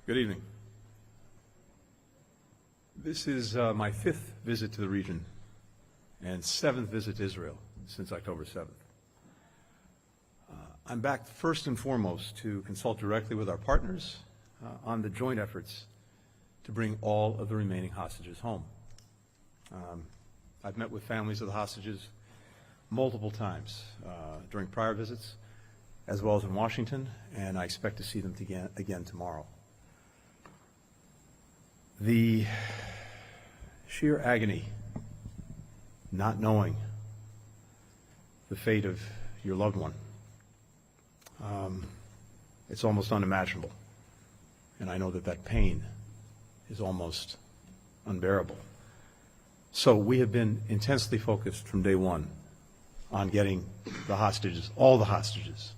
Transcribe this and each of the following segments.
Good evening. This is my fifth visit to the region and seventh visit to Israel since October 7th. I'm back first and foremost to consult directly with our partners on the joint efforts to bring all of the remaining hostages home. I've met with families of the hostages multiple times during prior visits, as well as in Washington, and I expect to see them again tomorrow. The sheer agony, not knowing the fate of your loved one, it's almost unimaginable. And I know that that pain is almost unbearable. So we have been intensely focused from day one on getting the hostages, all the hostages,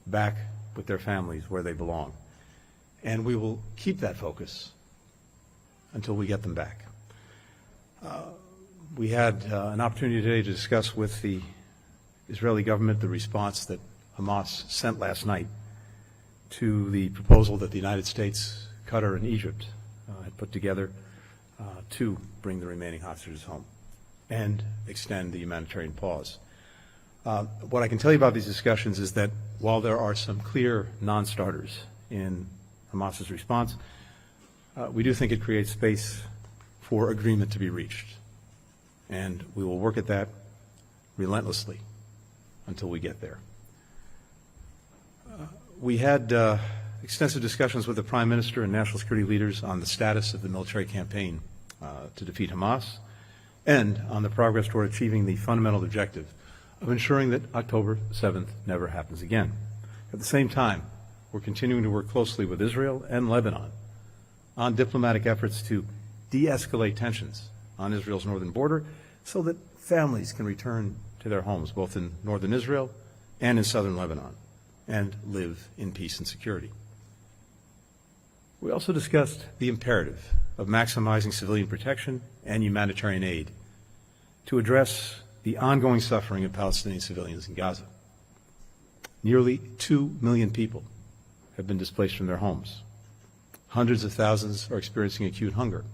back with their families where they belong. And we will keep that focus until we get them back. We had an opportunity today to discuss with the Israeli government the response that Hamas sent last night to the proposal that the United States, Qatar, and Egypt had put together to bring the remaining hostages home and extend the humanitarian pause. What I can tell you about these discussions is that while there are some clear non-starters in Hamas's response, we do think it creates space for agreement to be reached. And we will work at that relentlessly until we get there. We had extensive discussions with the Prime Minister and national security leaders on the status of the military campaign to defeat Hamas and on the progress toward achieving the fundamental objective of ensuring that October 7th never happens again. At the same time, we're continuing to work closely with Israel and Lebanon on diplomatic efforts to de-escalate tensions on Israel's northern border so that families can return to their homes, both in northern Israel and in southern Lebanon, and live in peace and security. We also discussed the imperative of maximizing civilian protection and humanitarian aid to address the ongoing suffering of Palestinian civilians in Gaza. Nearly 2 million people have been displaced from their homes. Hundreds of thousands are experiencing acute hunger.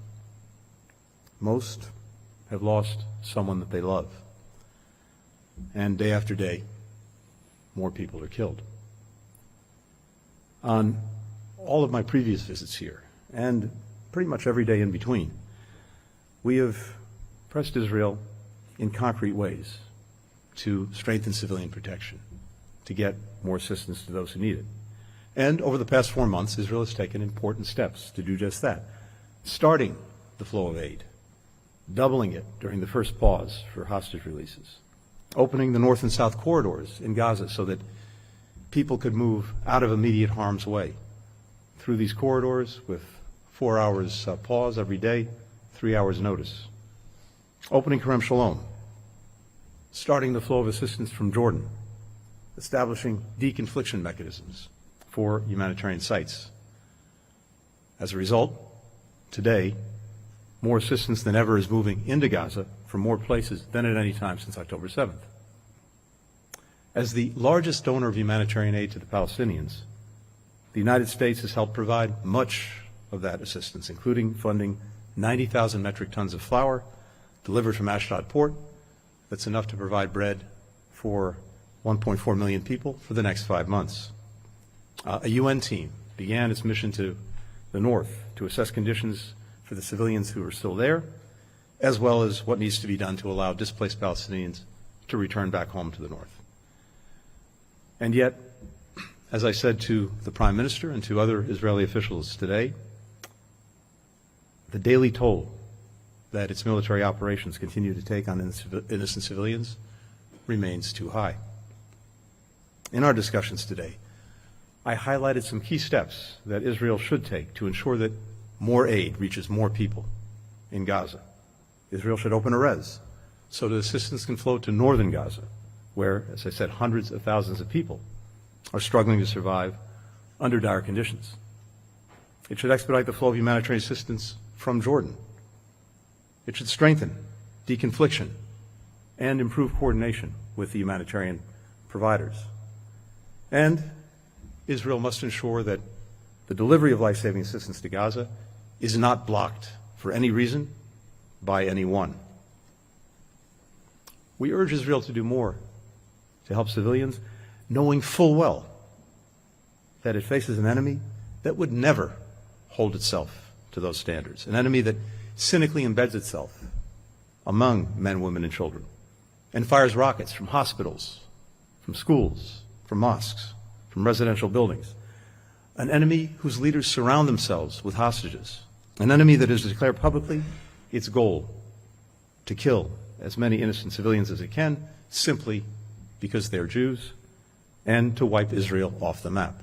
Most have lost someone that they love. And day after day, more people are killed. On all of my previous visits here, and pretty much every day in between, we have pressed Israel in concrete ways to strengthen civilian protection, to get more assistance to those who need it. And over the past 4 months, Israel has taken important steps to do just that, starting the flow of aid, doubling it during the first pause for hostage releases, opening the north and south corridors in Gaza so that people could move out of immediate harm's way through these corridors with 4 hours pause every day, 3 hours notice. Opening Kerem Shalom, starting the flow of assistance from Jordan, establishing deconfliction mechanisms for humanitarian sites. As a result, today, more assistance than ever is moving into Gaza from more places than at any time since October 7th. As the largest donor of humanitarian aid to the Palestinians, the United States has helped provide much of that assistance, including funding 90,000 metric tons of flour delivered from Ashdod port. That's enough to provide bread for 1.4 million people for the next 5 months. A UN team began its mission to the north to assess conditions for the civilians who are still there, as well as what needs to be done to allow displaced Palestinians to return back home to the north. And yet, as I said to the Prime Minister and to other Israeli officials today, the daily toll that its military operations continue to take on innocent civilians remains too high. In our discussions today, I highlighted some key steps that Israel should take to ensure that more aid reaches more people in Gaza. Israel should open a res so that assistance can flow to northern Gaza, where, as I said, hundreds of thousands of people are struggling to survive under dire conditions. It should expedite the flow of humanitarian assistance from Jordan. It should strengthen deconfliction and improve coordination with the humanitarian providers. And Israel must ensure that The delivery of life-saving assistance to Gaza is not blocked for any reason by anyone. We urge Israel to do more to help civilians, knowing full well that it faces an enemy that would never hold itself to those standards, an enemy that cynically embeds itself among men, women, and children, and fires rockets from hospitals, from schools, from mosques, from residential buildings, an enemy whose leaders surround themselves with hostages, an enemy that has declared publicly its goal to kill as many innocent civilians as it can simply because they're Jews, and to wipe Israel off the map.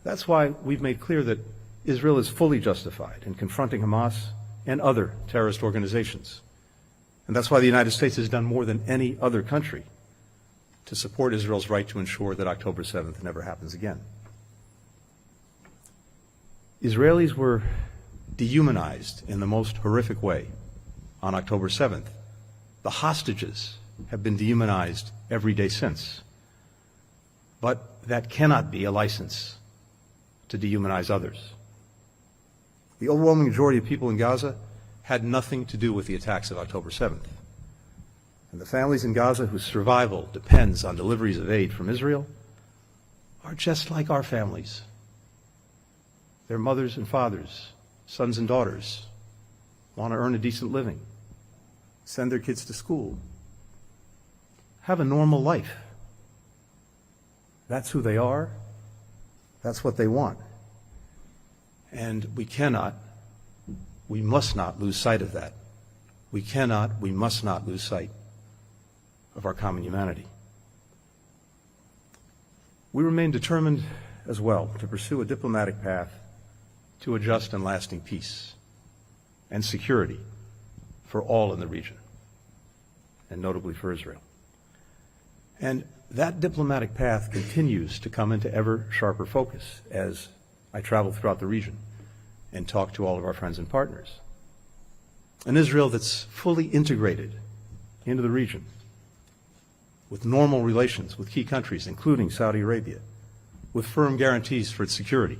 That's why we've made clear that Israel is fully justified in confronting Hamas and other terrorist organizations. And that's why the United States has done more than any other country to support Israel's right to ensure that October 7th never happens again. Israelis were dehumanized in the most horrific way on October 7th. The hostages have been dehumanized every day since. But that cannot be a license to dehumanize others. The overwhelming majority of people in Gaza had nothing to do with the attacks of October 7th. And the families in Gaza whose survival depends on deliveries of aid from Israel are just like our families. Their mothers and fathers, sons and daughters, want to earn a decent living, send their kids to school, have a normal life. That's who they are. That's what they want. And we must not lose sight of that. We must not lose sight of our common humanity. We remain determined as well to pursue a diplomatic path to a just and lasting peace and security for all in the region, and notably for Israel. And that diplomatic path continues to come into ever sharper focus as I travel throughout the region and talk to all of our friends and partners. An Israel that's fully integrated into the region, with normal relations with key countries, including Saudi Arabia, with firm guarantees for its security,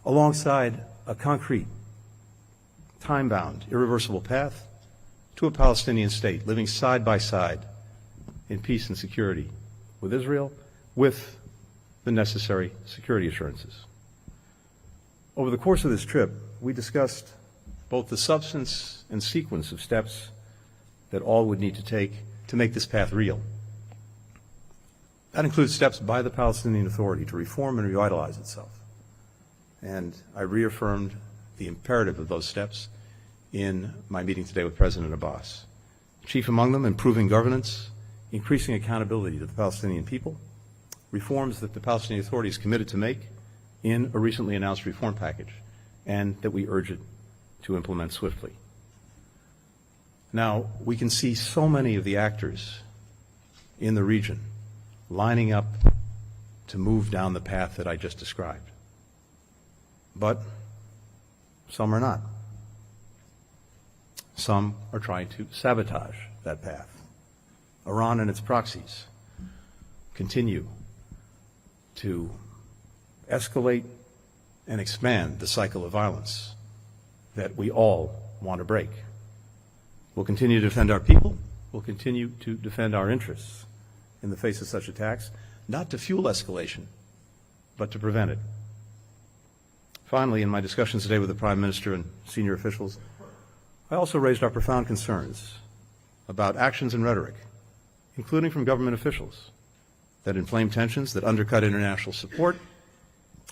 alongside a concrete, time-bound, irreversible path to a Palestinian state living side by side in peace and security with Israel, with the necessary security assurances. Over the course of this trip, we discussed both the substance and sequence of steps that all would need to take to make this path real. That includes steps by the Palestinian Authority to reform and revitalize itself. And I reaffirmed the imperative of those steps in my meeting today with President Abbas. Chief among them, improving governance, increasing accountability to the Palestinian people, reforms that the Palestinian Authority is committed to make in a recently announced reform package, and that we urge it to implement swiftly. Now, we can see so many of the actors in the region lining up to move down the path that I just described. But some are not. Some are trying to sabotage that path. Iran and its proxies continue to escalate and expand the cycle of violence that we all want to break. We'll continue to defend our people. We'll continue to defend our interests in the face of such attacks, not to fuel escalation, but to prevent it. Finally, in my discussions today with the Prime Minister and senior officials, I also raised our profound concerns about actions and rhetoric, including from government officials, that inflame tensions, that undercut international support,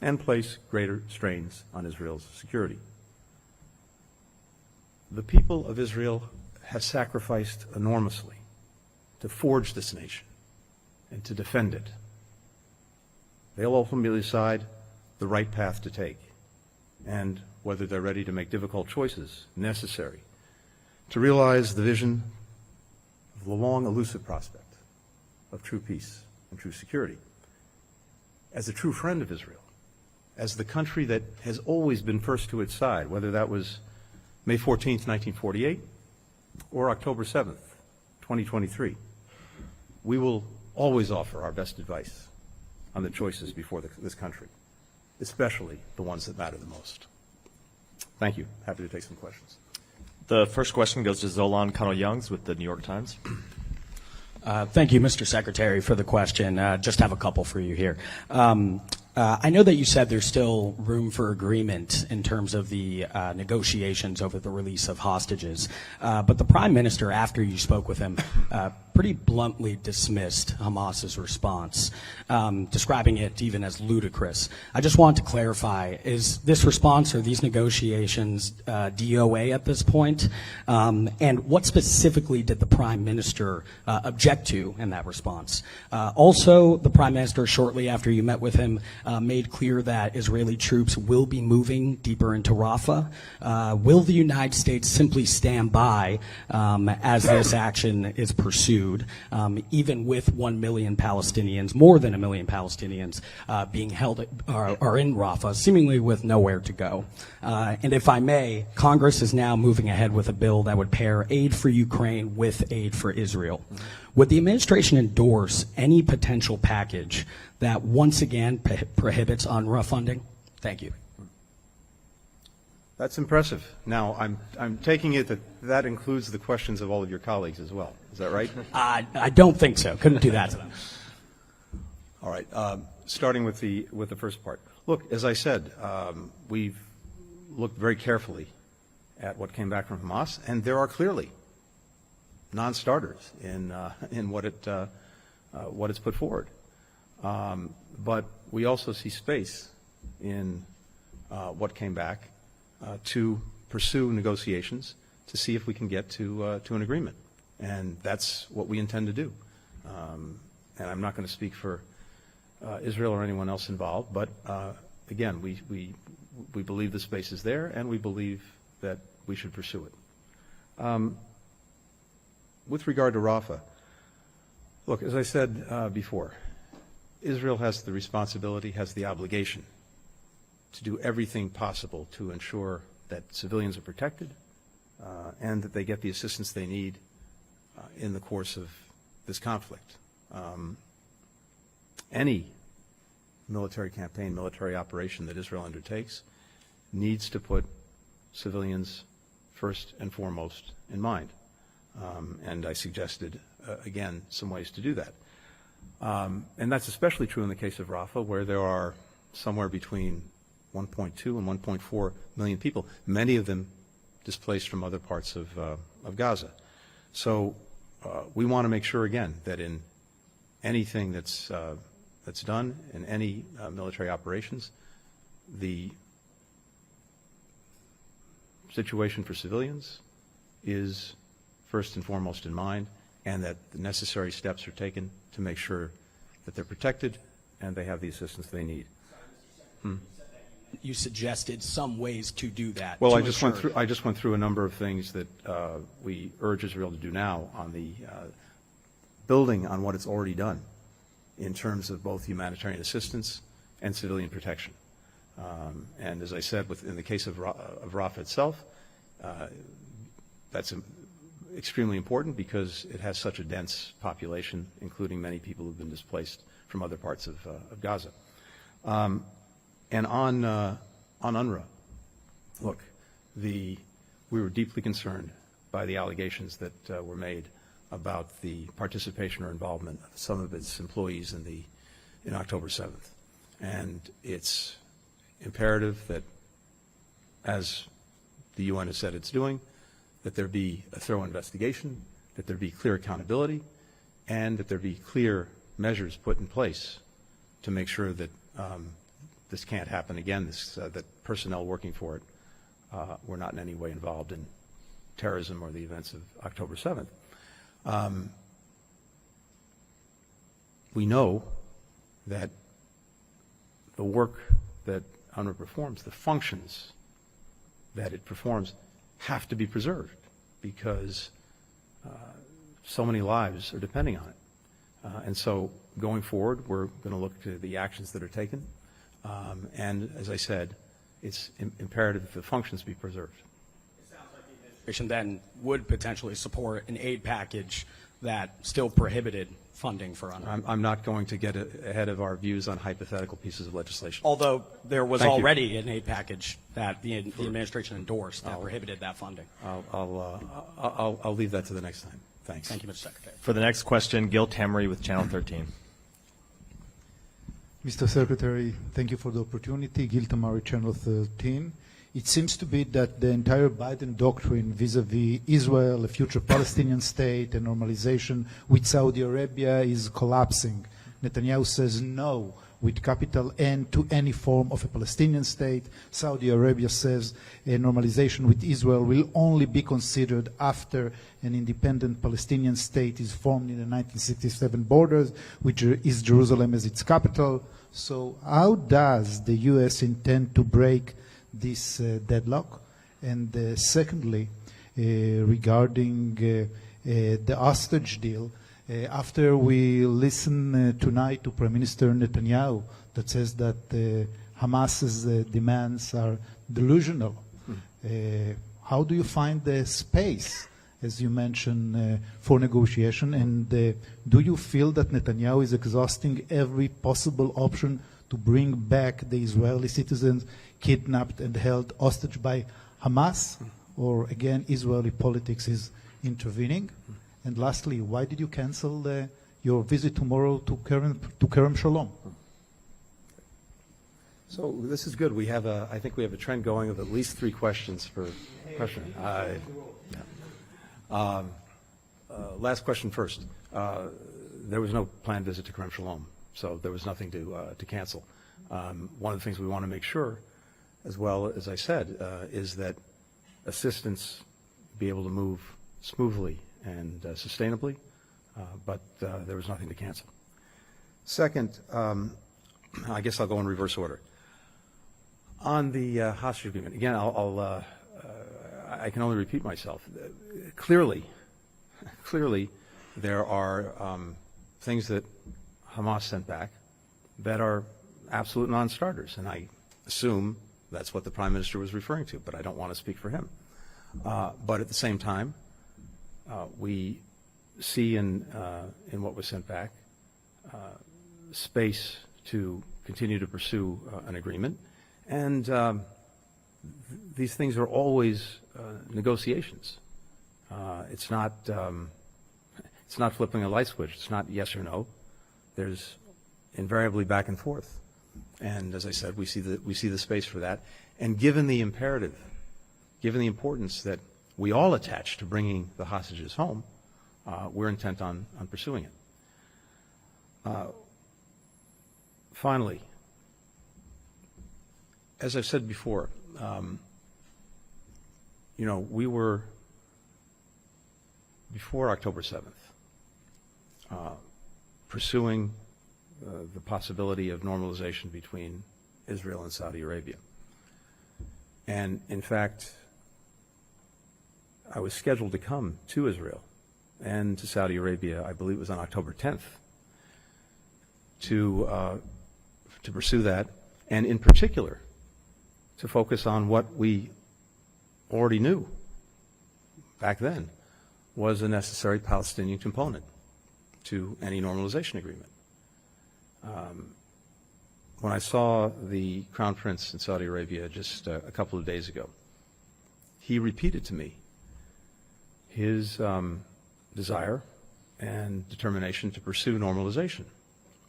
and place greater strains on Israel's security. The people of Israel have sacrificed enormously to forge this nation and to defend it. They'll ultimately decide the right path to take, and whether they're ready to make difficult choices necessary to realize the vision of the long, elusive prospect of true peace and true security. As a true friend of Israel, as the country that has always been first to its side, whether that was May 14th, 1948, or October 7th, 2023, we will always offer our best advice on the choices before this country. especially the ones that matter the most. Thank you. Happy to take some questions. The first question goes to Zolan Kano-Youngs with the New York Times. Thank you, Mr. Secretary, for the question. Just have a couple for you here. I know that you said there's still room for agreement in terms of the negotiations over the release of hostages, but the Prime Minister, after you spoke with him, pretty bluntly dismissed Hamas's response, describing it even as ludicrous. I just want to clarify, is this response or these negotiations DOA at this point? And what specifically did the Prime Minister object to in that response? Also, the Prime Minister, shortly after you met with him, made clear that Israeli troops will be moving deeper into Rafah. Will the United States simply stand by as this action is pursued, even with 1 million Palestinians, more than 1 million Palestinians being held are in Rafah, seemingly with nowhere to go? And if I may, Congress is now moving ahead with a bill that would pair aid for Ukraine with aid for Israel. Would the administration endorse any potential package that once again prohibits UNRWA funding? Thank you. That's impressive. Now, I'm taking it that that includes the questions of all of your colleagues as well. Is that right? I don't think so. Couldn't do that to them. All right. Starting with the first part. Look, as I said, we've looked very carefully at what came back from Hamas, and there are clearly non-starters in what it's put forward. But we also see space in what came back to pursue negotiations to see if we can get to an agreement, and that's what we intend to do. And I'm not going to speak for Israel or anyone else involved, but again, we believe the space is there, and we believe that we should pursue it. With regard to Rafah, look, as I said before, Israel has the responsibility, has the obligation to do everything possible to ensure that civilians are protected and that they get the assistance they need in the course of this conflict. Any military campaign, military operation that Israel undertakes needs to put civilians first and foremost in mind. And I suggested, again, some ways to do that. And that's especially true in the case of Rafah, where there are somewhere between 1.2 and 1.4 million people, many of them displaced from other parts of Gaza. So we want to make sure, again, that in anything that's done, in any military operations, the situation for civilians is first and foremost in mind, and that the necessary steps are taken to make sure that they're protected and they have the assistance they need. You suggested some ways to do that. Well, I just went through a number of things that we urge Israel to do now on the building on what it's already done in terms of both humanitarian assistance and civilian protection. And as I said, in the case of Rafah itself, that's extremely important because it has such a dense population, including many people who've been displaced from other parts of Gaza. And on UNRWA, look, we were deeply concerned by the allegations that were made about the participation or involvement of some of its employees in October 7th. And it's imperative that, as the UN has said it's doing, that there be a thorough investigation, that there be clear accountability, and that there be clear measures put in place to make sure that this can't happen again, that personnel working for it were not in any way involved in terrorism or the events of October 7th. We know that the work that UNRWA performs, the functions that it performs, have to be preserved because so many lives are depending on it. And so going forward, we're going to look to the actions that are taken. And as I said, it's imperative that the functions be preserved. It sounds like the administration then would potentially support an aid package that still prohibited funding for UNRWA. I'm not going to get ahead of our views on hypothetical pieces of legislation. Although there was Thank you. already an aid package that the administration endorsed that prohibited that funding. I'll leave that to the next time. Thanks. Thank you, Mr. Secretary. For the next question, Gil Tamery with Channel 13. Mr. Secretary, thank you for the opportunity. Gil Tamari, Channel 13. It seems to be that the entire Biden doctrine vis-à-vis Israel, a future Palestinian state, and normalization with Saudi Arabia is collapsing. Netanyahu says no with capital N to any form of a Palestinian state. Saudi Arabia says a normalization with Israel will only be considered after an independent Palestinian state is formed in the 1967 borders, which is Jerusalem as its capital. So how does the U.S. intend to break this deadlock? And secondly, regarding the hostage deal, after we listen tonight to Prime Minister Netanyahu that says that Hamas's demands are delusional, how do you find the space, as you mentioned, for negotiation? And do you feel that Netanyahu is exhausting every possible option to bring back the Israeli citizens kidnapped and held hostage by Hamas? Or again, Israeli politics is intervening? And lastly, why did you cancel your visit tomorrow to Kerem Shalom? So this is good. I think we have a trend going of at least 3 questions per question. Last question first. There was no planned visit to Kerem Shalom, so there was nothing to cancel. One of the things we want to make sure, as well as I said, is that assistance be able to move smoothly and sustainably, but there was nothing to cancel. Second, I guess I'll go in reverse order. On the hostage agreement, again, I can only repeat myself. Clearly, there are things that Hamas sent back that are absolute non-starters, and I assume that's what the Prime Minister was referring to, but I don't want to speak for him. But at the same time, we see in what was sent back space to continue to pursue an agreement, and these things are always negotiations. It's not flipping a light switch. It's not yes or no. There's invariably back and forth, and as I said, we see the space for that. And given the imperative, given the importance that we all attach to bringing the hostages home, we're intent on pursuing it. Finally, as I've said before, we were, before October 7th, pursuing the possibility of normalization between Israel and Saudi Arabia. And in fact, I was scheduled to come to Israel and to Saudi Arabia, I believe it was on October 10th, to pursue that, and in particular, to focus on what we already knew back then was a necessary Palestinian component to any normalization agreement. When I saw the Crown Prince in Saudi Arabia just a couple of days ago, he repeated to me his desire and determination to pursue normalization.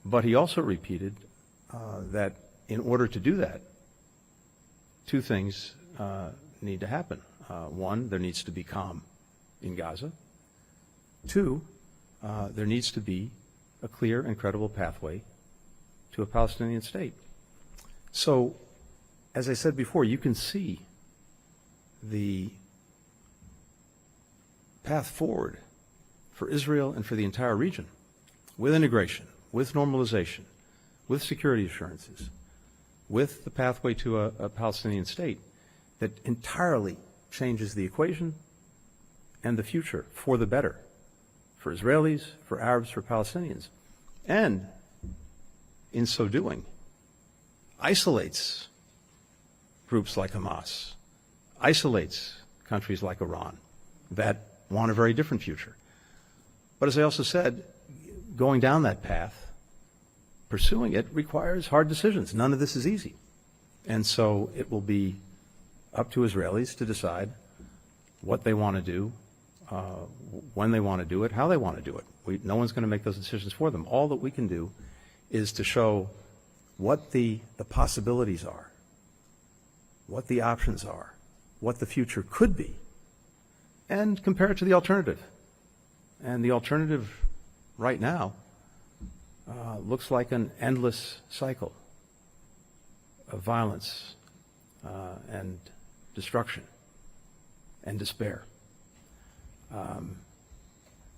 But he also repeated that in order to do that, 2 things need to happen. 1, there needs to be calm in Gaza. 2, there needs to be a clear and credible pathway to a Palestinian state. So, as I said before, you can see the path forward for Israel and for the entire region with integration, with normalization, with security assurances, with the pathway to a Palestinian state that entirely changes the equation and the future for the better, for Israelis, for Arabs, for Palestinians, and in so doing, isolates groups like Hamas, isolates countries like Iran that want a very different future. But as I also said, going down that path, pursuing it requires hard decisions. None of this is easy. And so it will be up to Israelis to decide what they want to do, when they want to do it, how they want to do it. No one's going to make those decisions for them. All that we can do is to show what the possibilities are, what the options are, what the future could be, and compare it to the alternative. And the alternative right now looks like an endless cycle of violence and destruction and despair.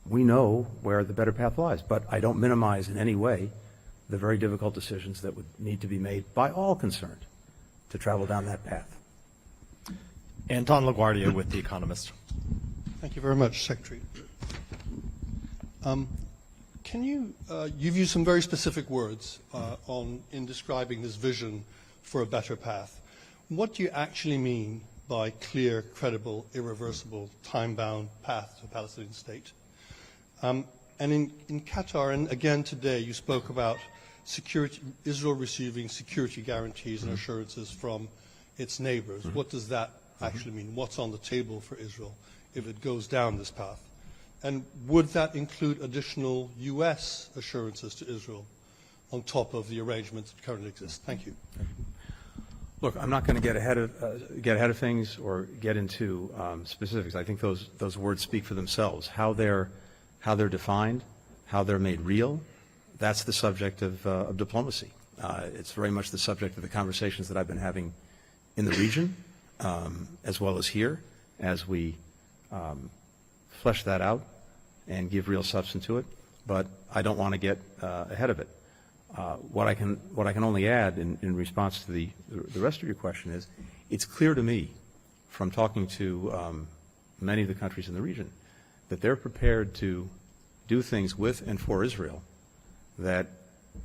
We know where the better path lies, but I don't minimize in any way the very difficult decisions that would need to be made by all concerned to travel down that path. Anton LaGuardia with The Economist. Thank you very much, Secretary. Can you, you've used some very specific words in describing this vision for a better path. What do you actually mean by clear, credible, irreversible, time-bound path to a Palestinian state? And in Qatar, and again today, you spoke about security, Israel receiving security guarantees and assurances from its neighbors. What does that actually mean? What's on the table for Israel if it goes down this path? And would that include additional U.S. assurances to Israel on top of the arrangements that currently exist? Thank you. Look, I'm not going to get ahead of things or get into specifics. I think those words speak for themselves. How they're defined, how they're made real, that's the subject of diplomacy. It's very much the subject of the conversations that I've been having in the region, as well as here, as we flesh that out and give real substance to it. But I don't want to get ahead of it. What I can only add in response to the rest of your question is, it's clear to me from talking to many of the countries in the region that they're prepared to do things with and for Israel that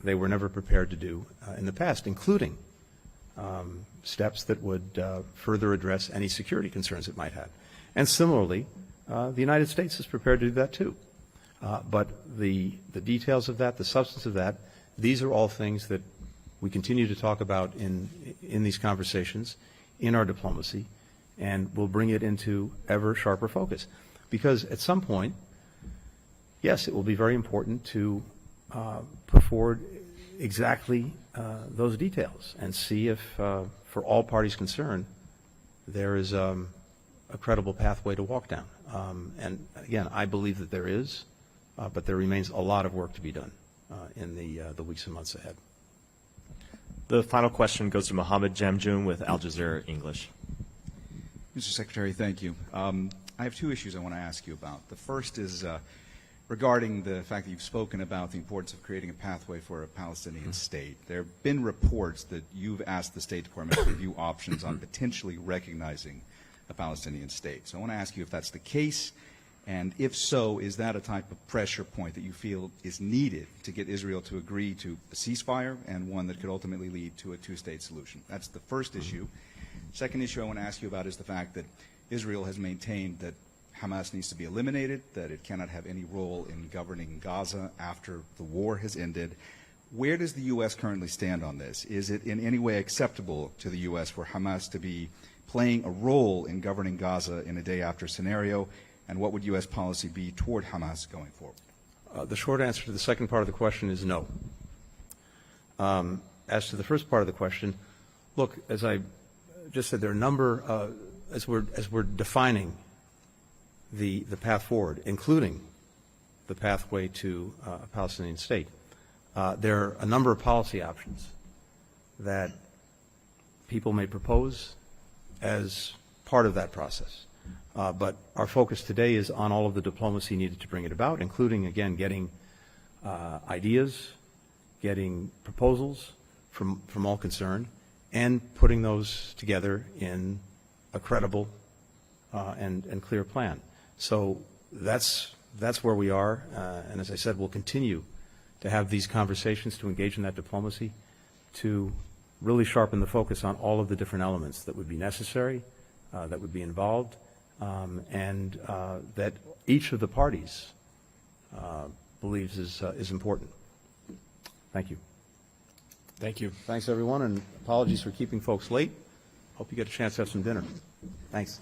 they were never prepared to do in the past, including steps that would further address any security concerns it might have. And similarly, the United States is prepared to do that too. But the details of that, the substance of that, these are all things that we continue to talk about in these conversations, in our diplomacy, and we'll bring it into ever sharper focus. Because at some point, yes, it will be very important to put forward exactly those details and see if, for all parties concerned, there is a credible pathway to walk down. And again, I believe that there is, but there remains a lot of work to be done in the weeks and months ahead. The final question goes to Mohammed Jamjoon with Al Jazeera English. Mr. Secretary, thank you. I have two issues I want to ask you about. The first is regarding the fact that you've spoken about the importance of creating a pathway for a Palestinian state. There have been reports that you've asked the State Department to review options on potentially recognizing a Palestinian state. So I want to ask you if that's the case, and if so, is that a type of pressure point that you feel is needed to get Israel to agree to a ceasefire and one that could ultimately lead to a two-state solution? That's the first issue. Second issue I want to ask you about is the fact that Israel has maintained that Hamas needs to be eliminated, that it cannot have any role in governing Gaza after the war has ended. Where does the U.S. currently stand on this? Is it in any way acceptable to the U.S. for Hamas to be playing a role in governing Gaza in a day-after scenario? And what would U.S. policy be toward Hamas going forward? The short answer to the second part of the question is no. As to the first part of the question, look, as I just said, there are a number, as we're defining the path forward, including the pathway to a Palestinian state, there are a number of policy options that people may propose as part of that process. But our focus today is on all of the diplomacy needed to bring it about, including, again, getting ideas, getting proposals from all concerned, and putting those together in a credible and clear plan. So that's where we are, and as I said, we'll continue to have these conversations, to engage in that diplomacy, to really sharpen the focus on all of the different elements that would be necessary, that would be involved, and that each of the parties believes is important. Thank you. Thank you. Thanks, everyone, and apologies for keeping folks late. Hope you get a chance to have some dinner. Thanks.